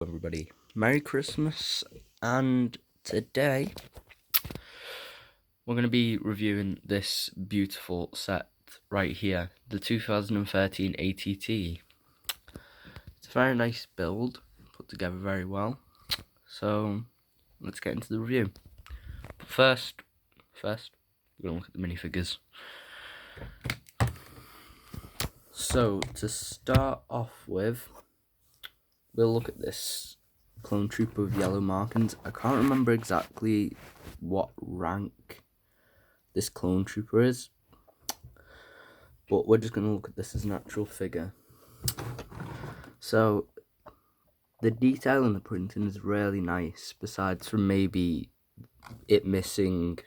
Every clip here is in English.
Everybody, Merry Christmas, and today we're going to be reviewing this beautiful set right here, the 2013 ATT. It's a very nice build, put together very well, so let's get into the review. But first, we're going to look at the minifigures. So, to start off with, we'll look at this clone trooper with yellow markings. I can't remember exactly what rank this clone trooper is, but we're just going to look at this as an actual figure. So the detail in the printing is really nice, besides from maybe it missing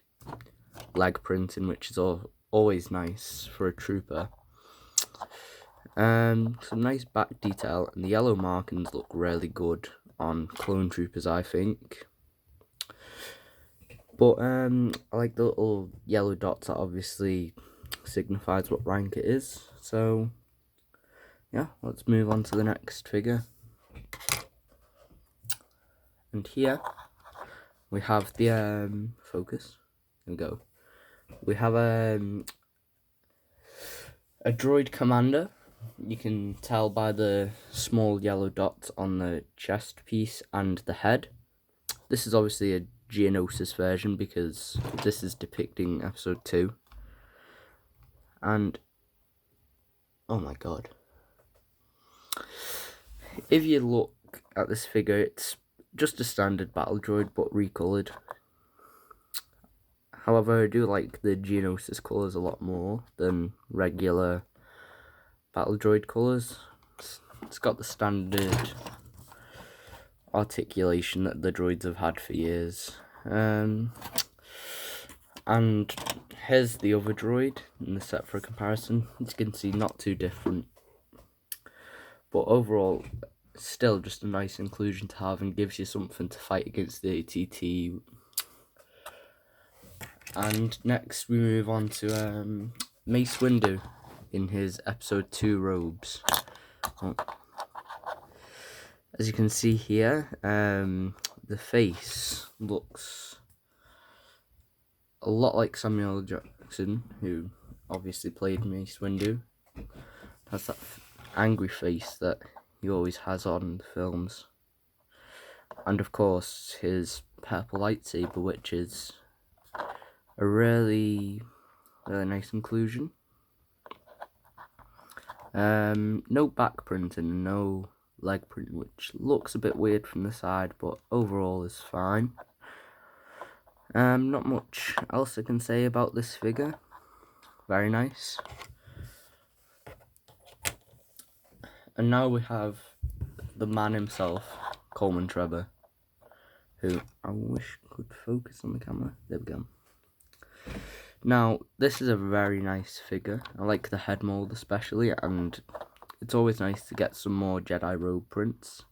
leg printing, which is always nice for a trooper. Some nice back detail, and the yellow markings look really good on clone troopers, I think. But I like the little yellow dots that obviously signifies what rank it is. So yeah, let's move on to the next figure. And here we have the focus. Here we go. We have a droid commander. You can tell by the small yellow dots on the chest piece and the head. This is obviously a Geonosis version because this is depicting episode 2. And oh my god. If you look at this figure, it's just a standard battle droid but recolored. However, I do like the Geonosis colours a lot more than regular battle droid colours. It's got the standard articulation that the droids have had for years. And here's the other droid in the set for a comparison. As you can see, not too different. But overall, still just a nice inclusion to have and gives you something to fight against the ATT. And next we move on to Mace Windu in his episode 2 robes. As you can see here, the face looks a lot like Samuel L. Jackson, who obviously played Mace Windu. Has that angry face that he always has on the films. And of course, his purple lightsaber, which is a really nice inclusion. No back printing, no leg print, which looks a bit weird from the side, but overall is fine. Not much else I can say about this figure. Very nice. And now we have the man himself, Coleman Trevor, who I wish could focus on the camera. There we go. Now, this is a very nice figure. I like the head mold especially, and it's always nice to get some more Jedi robe prints.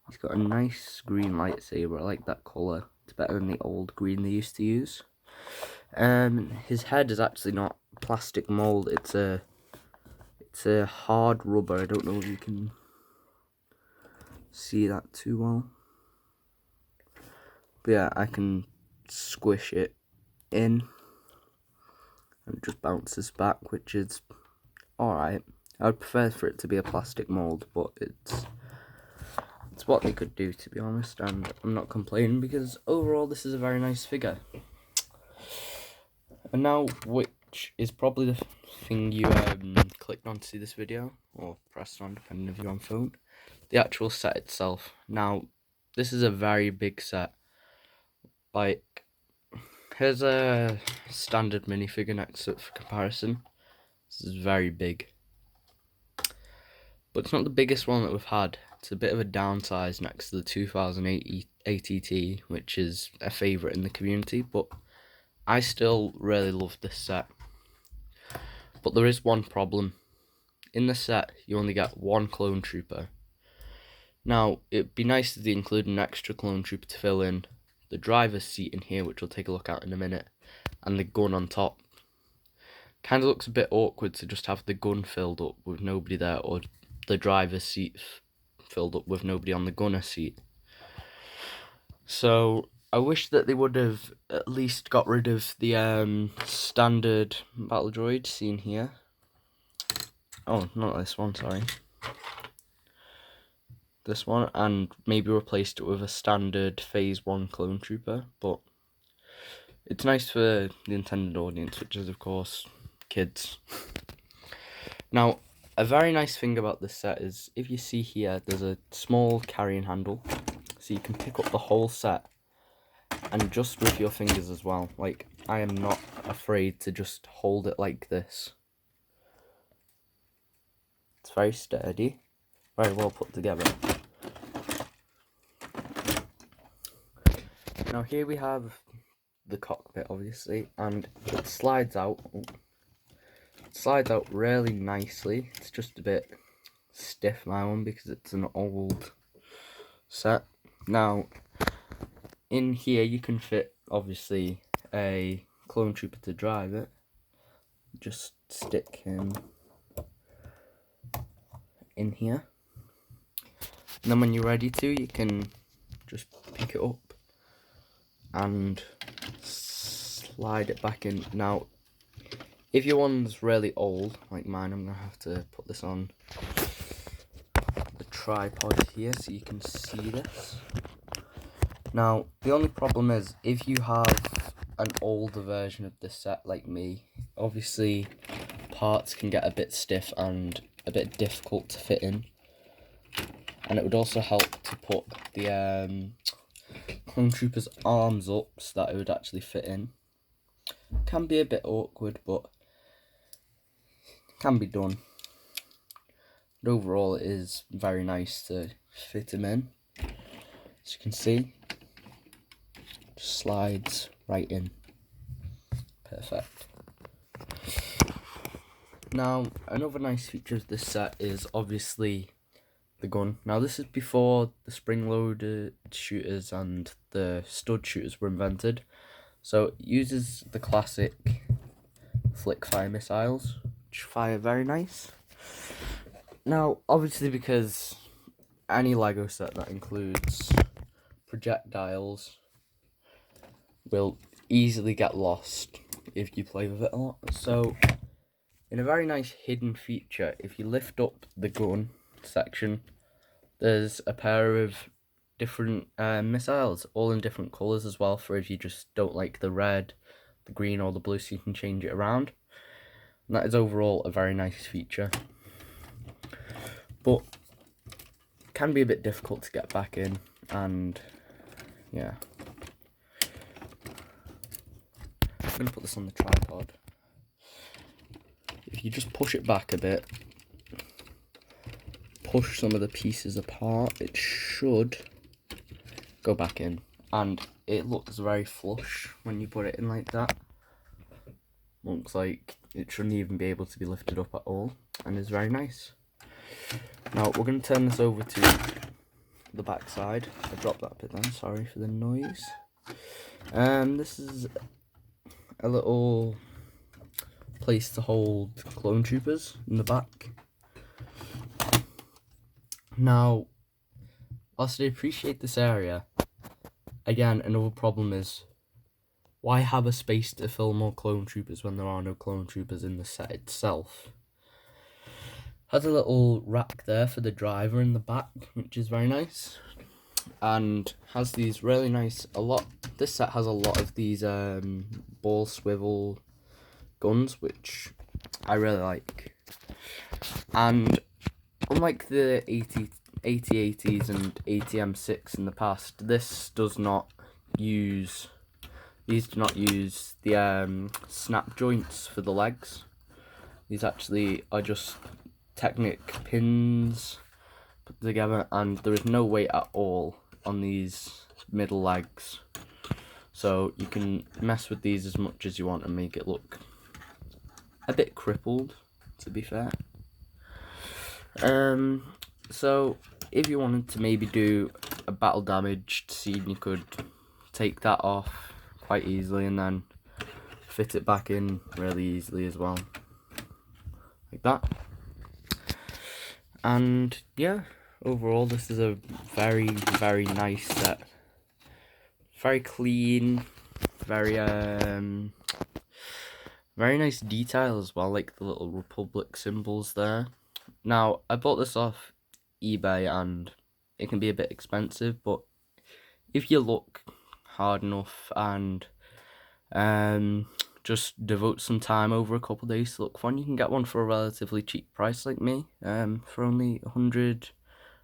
He's got a nice green lightsaber. I like that colour. It's better than the old green they used to use. His head is actually not plastic mold. It's a hard rubber. I don't know if you can see that too well. But yeah, I can squish it in and it just bounces back, which is alright. I would prefer for it to be a plastic mold, but it's what they could do, to be honest, and I'm not complaining because overall this is a very nice figure. And now, which is probably the thing you clicked on to see this video, or pressed on depending if you're on phone, the actual set itself. Now, this is a very big set. Like, here's a standard minifigure next to it for comparison. This is very big. But it's not the biggest one that we've had. It's a bit of a downsize next to the 2008 ATT, which is a favourite in the community, but I still really love this set. But there is one problem. In the set, you only get one clone trooper. Now, it'd be nice if they include an extra clone trooper to fill in the driver's seat in here, which we'll take a look at in a minute, and the gun on top. Kind of looks a bit awkward to just have the gun filled up with nobody there, or the driver's seat filled up with nobody on the gunner seat. So I wish that they would have at least got rid of the standard battle droid seen here. Oh, not this one, sorry. This one, and maybe replaced it with a standard Phase 1 clone trooper, but it's nice for the intended audience, which is, of course, kids. Now, a very nice thing about this set is, if you see here, there's a small carrying handle, so you can pick up the whole set, and just with your fingers as well. Like, I am not afraid to just hold it like this. It's very sturdy, very well put together. Now here we have the cockpit, obviously, and it slides out. It slides out really nicely. It's just a bit stiff, my one, because it's an old set. Now, in here you can fit, obviously, a clone trooper to drive it. Just stick him in here. And then when you're ready to, you can just pick it up and slide it back in. Now, if your one's really old, like mine, I'm going to have to put this on the tripod here so you can see this. Now, the only problem is, if you have an older version of this set like me, obviously parts can get a bit stiff and a bit difficult to fit in. And it would also help to put the clone trooper's arms up so that it would actually fit in. Can be a bit awkward, but can be done. But overall, it is very nice to fit him in. As you can see, just slides right in. Perfect. Now, another nice feature of this set is obviously the gun. Now, this is before the spring-loaded shooters and the stud shooters were invented. So it uses the classic flick fire missiles, which fire very nice. Now, obviously, because any LEGO set that includes projectiles will easily get lost if you play with it a lot. So, in a very nice hidden feature, if you lift up the gun section, there's a pair of different missiles, all in different colours as well, for if you just don't like the red, the green or the blue, so you can change it around. And that is overall a very nice feature, but can be a bit difficult to get back in, and yeah. I'm going to put this on the tripod. If you just push it back a bit, push some of the pieces apart, it should go back in, and it looks very flush when you put it in like that. Looks like it shouldn't even be able to be lifted up at all, and is very nice. Now we're going to turn this over to the back side. I dropped that bit then, sorry for the noise. This is a little place to hold clone troopers in the back. Now, whilst I appreciate this area, again, another problem is, why have a space to fill more clone troopers when there are no clone troopers in the set itself? Has a little rack there for the driver in the back, which is very nice, and has these really nice, this set has a lot of these ball swivel guns, which I really like. And unlike the 8080s and ATM6 in the past, these do not use the snap joints for the legs. These actually are just Technic pins put together, and there is no weight at all on these middle legs. So you can mess with these as much as you want and make it look a bit crippled, to be fair. So if you wanted to maybe do a battle damaged scene, you could take that off quite easily and then fit it back in really easily as well, like that. And yeah, overall, this is a very, very nice set. Very clean, very very nice detail as well, like the little Republic symbols there. Now, I bought this off eBay and it can be a bit expensive, but if you look hard enough and just devote some time over a couple of days to look for one, you can get one for a relatively cheap price like me, for only 100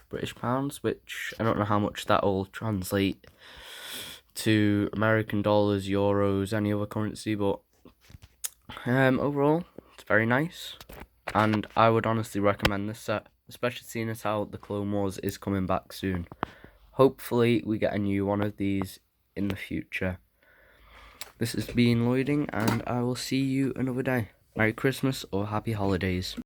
British pounds, which I don't know how much that will translate to American dollars, euros, any other currency, but overall, it's very nice, and I would honestly recommend this set, especially seeing as how the Clone Wars is coming back soon. Hopefully, we get a new one of these in the future. This has been Lloyding, and I will see you another day. Merry Christmas or Happy Holidays.